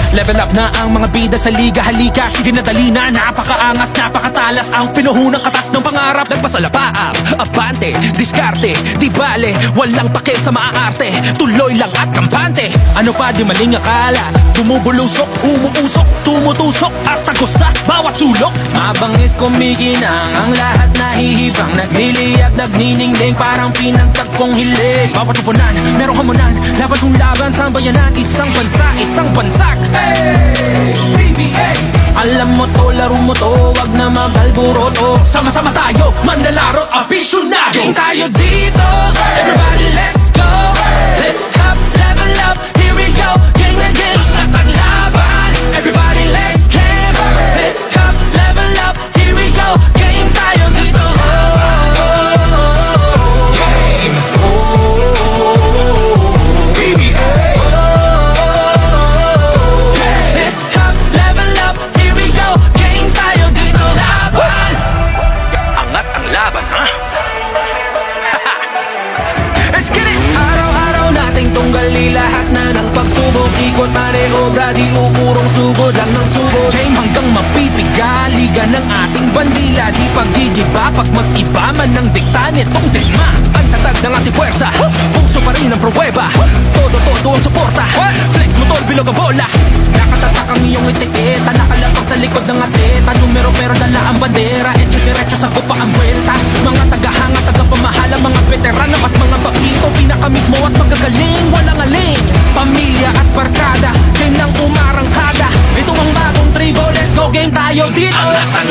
Level up na ang mga bida sa liga. Halika, sige na dali na. Napakaangas, napakatalas. Ang pinuhunang katas ng pangarap. Nagpasalapaap, abante, diskarte. Di bale, walang pake sa maaarte. Tuloy lang at kampante. Ano pa di maling akala? Bumubulusok, umuusok, tumutusok at tagos sa bawat sulok. Mabangis kumikinang ang lahat nahihibang. Nagliliyab, nagniningling, parang pinagtagpong hilig. Bawat tupunan, merong hamunan. Laban kong laban sa bayanan. Isang bansa, isang bansak. Hey, PBA. Alam mo to, laro mo to, wag na magalburot. Sama-sama tayo, manlalaro, apisyonado. Game tayo dito, everybody let's go. Let's up, level up, here we go. Game na game, at ang laban. Everybody let's camp. Let's up, level up, here we go. Game tayo dito. Game. PBA. Let's up, level up, here we go. Game tayo dito. Laban. Angat ang laban, ha? Let's get it! Araw-araw nating tunggali lahat na ng pagsubok. Ikot na obra, di uurong sugod lang ng sugod. Game hanggang mapipiga, liga ng ating bandila. Di paggigiba, pag mag-iba man ng dikta nitong digma. Ang tatag ng ating puwersa, puso pa rin ang pruweba. Todo ang suporta, flex mo tol, bilog ang bola. Nakatatak ang iyong etiketa, nakalapag sa likod ng atleta. Numero pero dala ang bandera, et diretso sa kupa ang buwelta. Mga tagahanga, tagapamahala, mga veterano at mga bakito. Pinakamismo at magagaling, walang aling. Pamilya at barkada, game ng umarangkada. Ito ang bagong tribo, let's go game tayo dito. Angat ang